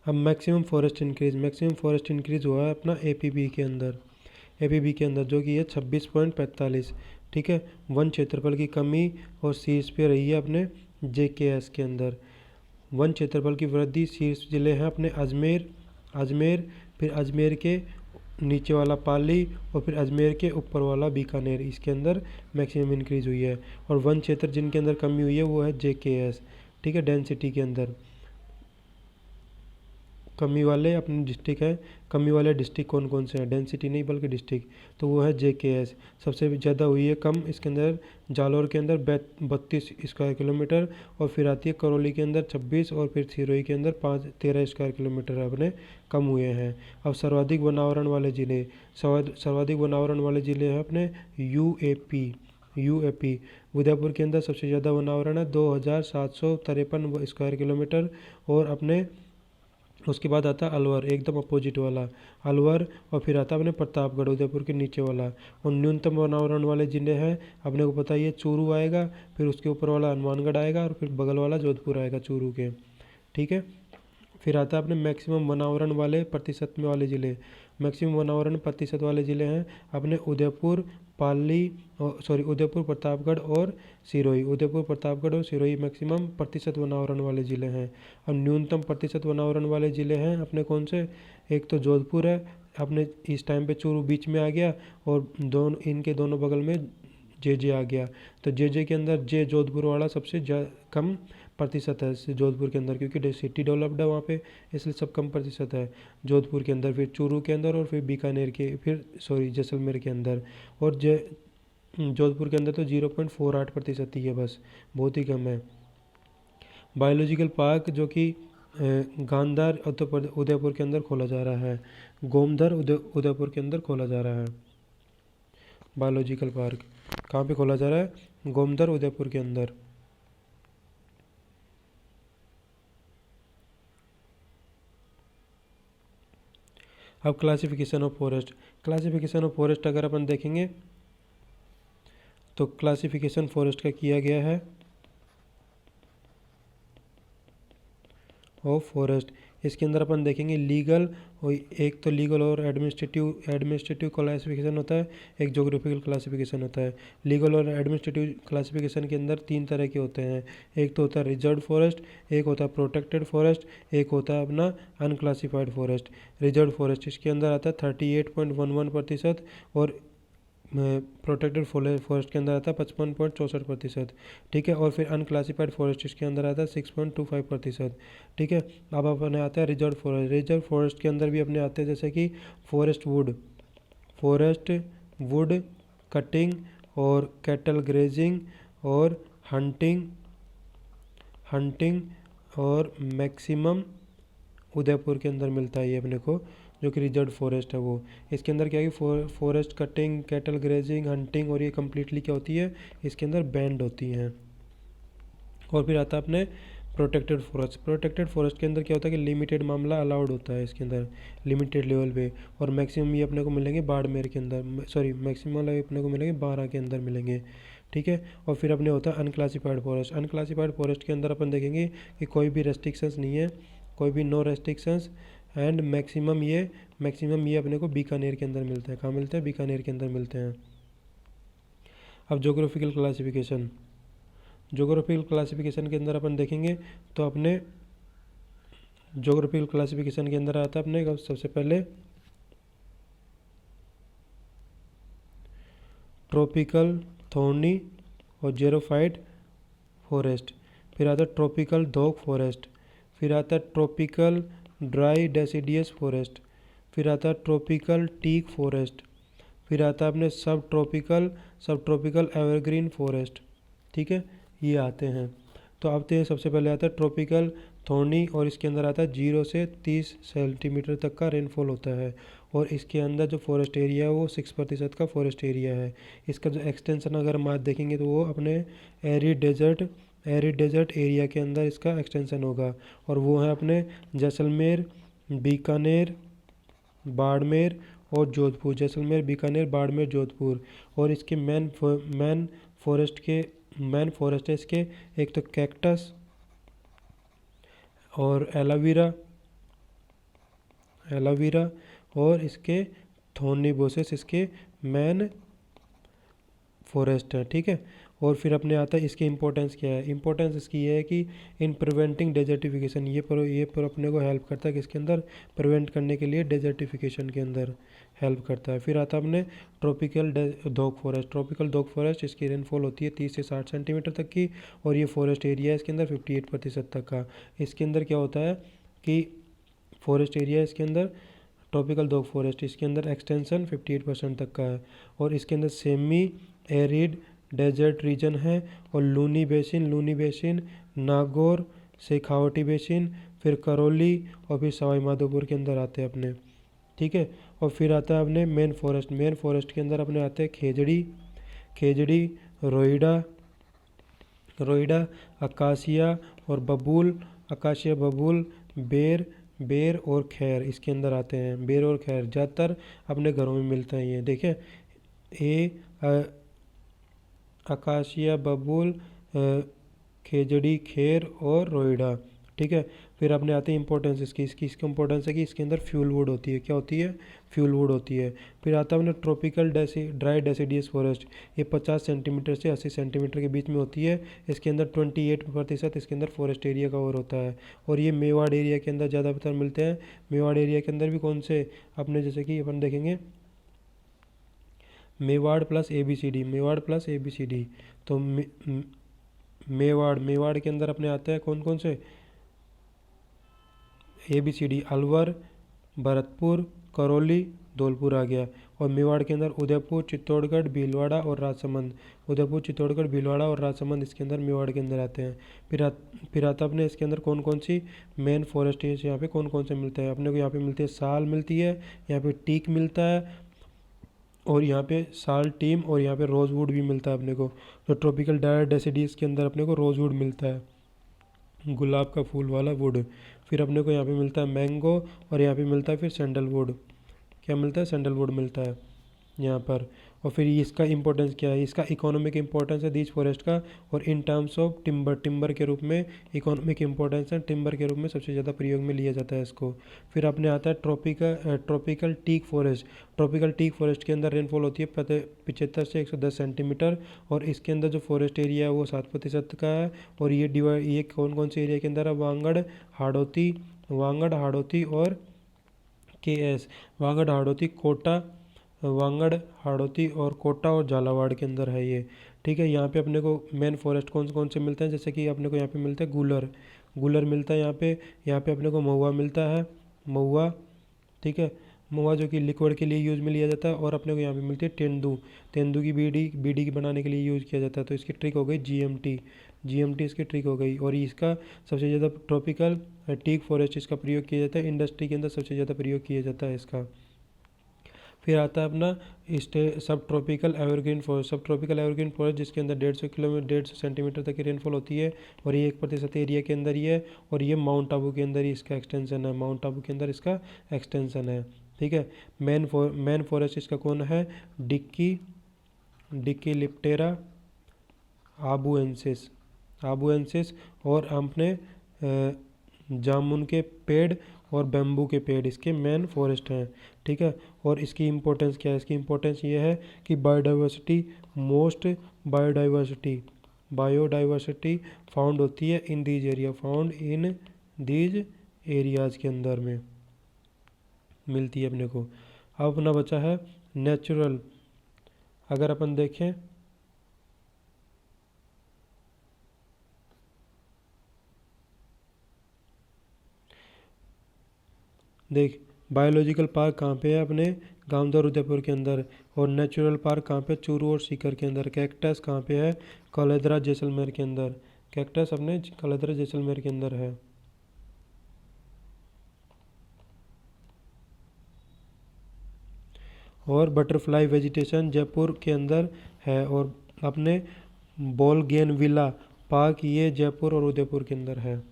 अब maximum forest increase हुआ है अपना एपीबी के अंदर जो कि है 26.45। ठीक है, वन क्षेत्रफल की कमी और शीर्ष पे रही है अपने जेकेएस के अंदर। वन क्षेत्रफल की वृद्धि शीर्ष जिले हैं अपने अजमेर, फिर अजमेर के नीचे वाला पाली और फिर अजमेर के ऊपर वाला बीकानेर, इसके अंदर मैक्सिमम इंक्रीज हुई है। और वन क्षेत्र जिनके अंदर कमी हुई है वो है जेकेएस। ठीक है, डेंसिटी के अंदर कमी वाले अपने डिस्ट्रिक्ट है, कमी वाले डिस्ट्रिक्ट कौन कौन से हैं, डेंसिटी नहीं बल्कि डिस्ट्रिक्ट, तो वो है जेकेएस। सबसे ज़्यादा हुई है कम इसके अंदर जालौर के अंदर 32 स्क्वायर किलोमीटर, और फिर आती है करौली के अंदर 26, और फिर सिरोही के अंदर 13 स्क्वायर किलोमीटर अपने कम हुए हैं। अब सर्वाधिक वनावरण वाले ज़िले हैं अपने यूएपी। उदयपुर के अंदर सबसे ज़्यादा वनावरण है 2753 स्क्वायर किलोमीटर, और अपने उसके बाद आता है अलवर, एकदम अपोजिट वाला अलवर, और फिर आता है अपने प्रतापगढ़ उदयपुर के नीचे वाला। और न्यूनतम वनावरण वाले ज़िले हैं अपने को पता ही है, चूरू आएगा, फिर उसके ऊपर वाला हनुमानगढ़ आएगा, और फिर बगल वाला जोधपुर आएगा चूरू के। ठीक है, फिर आता है अपने मैक्सिमम वनावरण वाले प्रतिशत में वाले ज़िले। मैक्सिमम वनावरण प्रतिशत वाले ज़िले हैं अपने उदयपुर, उदयपुर, प्रतापगढ़ और सिरोही मैक्सिमम प्रतिशत वनावरण वाले ज़िले हैं। और न्यूनतम प्रतिशत वनावरण वाले ज़िले हैं अपने कौन से, एक तो जोधपुर है अपने, इस टाइम पे चूरू बीच में आ गया, और इनके दोनों बगल में जे आ गया। तो जे के अंदर जोधपुर वाला सबसे कम प्रतिशत है जोधपुर के अंदर, क्योंकि सिटी डेवलप्ड है वहाँ पे, इसलिए सब कम प्रतिशत है जोधपुर के अंदर, फिर चूरू के अंदर, और फिर बीकानेर के, जैसलमेर के अंदर। और जोधपुर के अंदर तो 0.48% ही है बस, बहुत ही कम है। बायोलॉजिकल पार्क जो कि गांधार उदयपुर के अंदर खोला जा रहा है, गोमधर उदयपुर के अंदर खोला जा रहा है। बायोलॉजिकल पार्क कहाँ पे खोला जा रहा है, गोमधर उदयपुर के अंदर। अब क्लासिफिकेशन ऑफ फॉरेस्ट अगर अपन देखेंगे तो क्लासिफिकेशन फॉरेस्ट का किया गया है ऑफ फॉरेस्ट। इसके अंदर अपन देखेंगे लीगल, और एक तो लीगल और एडमिनिस्ट्रेटिव क्लासिफिकेशन होता है, एक ज्योग्राफिकल क्लासिफिकेशन होता है। लीगल और एडमिनिस्ट्रेटिव क्लासिफिकेशन के अंदर 3 तरह के होते हैं, एक तो होता है रिजर्व फॉरेस्ट, एक होता है प्रोटेक्टेड फॉरेस्ट, एक होता है अपना अनक्लासिफाइड फॉरेस्ट। रिजर्व फॉरेस्ट इसके अंदर आता है 38.11%, और प्रोटेक्टेड फॉरेस्ट के अंदर आता है 55.64%। ठीक है, और फिर अनक्लासिफाइड फॉरेस्ट इसके अंदर आता है 6.25%। ठीक है, अब अपने आता है रिजर्व फॉरेस्ट के अंदर भी अपने आते हैं जैसे कि फॉरेस्ट वुड कटिंग और कैटल ग्रेजिंग और हंटिंग और मैक्सिमम उदयपुर के अंदर मिलता है ये अपने को, जो कि रिजर्व फॉरेस्ट है वो। इसके अंदर क्या है कि forest cutting, cattle grazing, hunting, और ये कम्प्लीटली क्या होती है, इसके अंदर बैंड होती हैं। और फिर आता है अपने प्रोटेक्टेड फॉरेस्ट के अंदर क्या होता है कि लिमिटेड मामला अलाउड होता है इसके अंदर, लिमिटेड लेवल पे। और मैक्सिमम ये अपने को मिलेंगे बाड़मेर के अंदर, मैक्सिमम अपने को मिलेंगे बारां के अंदर मिलेंगे। ठीक है, और फिर अपने होता है अनक्लासिफाइड फॉरेस्ट के अंदर अपन देखेंगे कि कोई भी रेस्ट्रिक्शंस नहीं है, कोई भी नो रेस्ट्रिक्शंस, एंड मैक्सिमम ये अपने को बीकानेर के अंदर मिलता है। कहाँ मिलते हैं, बीकानेर के अंदर मिलते हैं। अब ज्योग्राफिकल क्लासिफिकेशन के अंदर अपन देखेंगे तो अपने ज्योग्राफिकल क्लासिफिकेशन के अंदर आता है अपने सबसे पहले ट्रॉपिकल थॉर्नी और जेरोफाइट फॉरेस्ट, फिर आता है ट्रॉपिकल डॉग फॉरेस्ट, फिर आता है ट्रॉपिकल ड्राई डेसिडियस फॉरेस्ट, फिर आता है ट्रॉपिकल टीक फॉरेस्ट, फिर आता है अपने सब ट्रॉपिकल एवरग्रीन फॉरेस्ट। ठीक है, ये आते हैं। तो आते हैं, सबसे पहले आता है ट्रॉपिकल थॉर्नी, और इसके अंदर आता है 0 से 30 सेंटीमीटर तक का रेनफॉल होता है, और इसके अंदर जो फॉरेस्ट एरिया है वो 6% का फॉरेस्ट एरिया है। इसका जो एक्सटेंशन अगर हम आज देखेंगे तो वो अपने एरिड डेजर्ट एरिया के अंदर इसका एक्सटेंशन होगा, और वो है अपने जैसलमेर, बीकानेर, बाड़मेर और जोधपुर। जैसलमेर, बीकानेर, बाड़मेर, जोधपुर। और इसके मेन फॉरेस्ट है इसके, एक तो कैक्टस और एलोवेरा एलोवेरा और इसके थोर्निबोसेस इसके मेन फॉरेस्ट है। ठीक है, और फिर अपने आता है इसकी इंपॉर्टेंस क्या है। इंपॉर्टेंस इसकी ये है कि इन प्रिवेंटिंग डेजर्टिफिकेशन, ये पर अपने को हेल्प करता है किसके अंदर, प्रिवेंट करने के लिए डेजर्टिफिकेशन के अंदर हेल्प करता है। फिर आता है अपने tropical dog forest. Tropical dog forest इसकी रेनफॉल होती है 30 से 60 सेंटीमीटर तक की, और ये फॉरेस्ट एरिया है इसके अंदर 58% तक का। इसके अंदर क्या होता है कि फॉरेस्ट एरिया इसके अंदर ट्रॉपिकल डॉग फॉरेस्ट इसके अंदर एक्सटेंशन 58% तक का है, और इसके अंदर सेमी एरिड डेजर्ट रीजन है, और लूनी बेसिन, नागौर, शेखावटी बेसिन, फिर करौली और फिर सवाई माधोपुर के अंदर आते हैं अपने। ठीक है, और फिर आता है अपने मेन फॉरेस्ट के अंदर अपने आते हैं खेजड़ी, रोइडा, अकासिया और बबूल, बेर और खैर इसके अंदर आते हैं। बेर और खैर ज़्यादातर अपने घरों में मिलते हैं ये। देखिए अकासिया, बबूल, खेजड़ी, खेर और रोइडा। ठीक है, फिर अपने आते हैं इंपॉर्टेंस इसकी इंपॉर्टेंस है कि इसके अंदर फ्यूल वुड होती है। क्या होती है, फ्यूल वुड होती है। फिर आता है अपने ट्रॉपिकल ड्राई डेसिडियस फॉरेस्ट, ये 50 सेंटीमीटर से 80 सेंटीमीटर के बीच में होती है। इसके अंदर 28% इसके अंदर फॉरेस्ट एरिया कवर होता है, और ये मेवाड़ एरिया के अंदर ज़्यादातर मिलते हैं। मेवाड़ एरिया के अंदर भी कौन से अपने, जैसे कि अपन देखेंगे मेवाड़ प्लस ABCD, तो मेवाड़ के अंदर अपने आते हैं कौन से, ABCD, अलवर, भरतपुर, करौली, धौलपुर आ गया। और मेवाड़ के अंदर उदयपुर, चित्तौड़गढ़, भीलवाड़ा और राजसमंद, इसके अंदर मेवाड़ के अंदर आते हैं। फिर आता अपने इसके अंदर कौन सी मेन फॉरेस्ट है, यहाँ पे कौन से मिलते हैं अपने को। यहाँ पे मिलती है साल मिलती है, यहाँ पे टीक मिलता है, और यहाँ पे साल टीम, और यहाँ पे रोजवुड भी मिलता है अपने को। तो ट्रॉपिकल ड्राई डेसिडियस के अंदर अपने को रोजवुड मिलता है, गुलाब का फूल वाला वुड। फिर अपने को यहाँ पे मिलता है मैंगो, और यहाँ पे मिलता है फिर सैंडलवुड। क्या मिलता है, सैंडलवुड मिलता है यहाँ पर। और फिर इसका इंपॉर्टेंस क्या है, इसका इकोनॉमिक इंपॉर्टेंस है दीज फॉरेस्ट का, और इन टर्म्स ऑफ टिम्बर के रूप में इकोनॉमिक इंपॉर्टेंस है, टिम्बर के रूप में सबसे ज़्यादा प्रयोग में लिया जाता है इसको। फिर अपने आता है ट्रॉपिकल टीक फॉरेस्ट के अंदर रेनफॉल होती है 75 से 110 सेंटीमीटर, और इसके अंदर जो फॉरेस्ट एरिया है वो 7% का है। और ये कौन से एरिया के अंदर है, वांगड़, हाड़ौती और KS, वांगड़, हाड़ौती और कोटा और झालावाड़ के अंदर है ये। ठीक है, यहाँ पे अपने को मेन फॉरेस्ट कौन से मिलते हैं, जैसे कि अपने को यहाँ पे मिलते हैं गूलर मिलता है यहाँ पे अपने को महुआ मिलता है, ठीक है, महुआ जो कि लिक्विड के लिए यूज़ में लिया जाता है। और अपने को यहाँ पे मिलती है तेंदू की बीड़ी की बनाने के लिए यूज़ किया जाता है। तो इसकी ट्रिक हो गई GMT इसकी ट्रिक हो गई। और इसका सबसे ज़्यादा ट्रॉपिकल टीक फॉरेस्ट इसका प्रयोग किया जाता है, इंडस्ट्री के अंदर सबसे ज़्यादा प्रयोग किया जाता है इसका। फिर आता है अपना सब ट्रॉपिकल एवरग्रीन फॉरेस्ट जिसके अंदर 150 सेंटीमीटर तक की रेनफॉल होती है, और ये 1% एरिया के अंदर ही है, और ये माउंट आबू के अंदर ही इसका एक्सटेंशन है। ठीक है, मेन फॉरेस्ट इसका कौन है, डिक्की लिप्टेरा आबुएंसिस, और अपने जामुन के पेड़ और बेम्बू के पेड़ इसके मेन फॉरेस्ट हैं। ठीक है, और इसकी इंपॉर्टेंस क्या है, इसकी इंपॉर्टेंस ये है कि बायोडाइवर्सिटी फाउंड होती है इन दीज एरियाज़ के अंदर में मिलती है अपने को। अब अपना बचा है नेचुरल। अगर अपन देखें बायोलॉजिकल पार्क कहाँ पे है, अपने गांवदर उदयपुर के अंदर। और नेचुरल पार्क कहाँ पे, चूरू और सीकर के अंदर। कैक्टस कहाँ पे है, कलेद्रा जैसलमेर के अंदर। कैक्टस अपने कलेद्रा जैसलमेर के अंदर है। और बटरफ्लाई वेजिटेशन जयपुर के अंदर है। और अपने बोलगेनविला पार्क ये जयपुर और उदयपुर के अंदर है।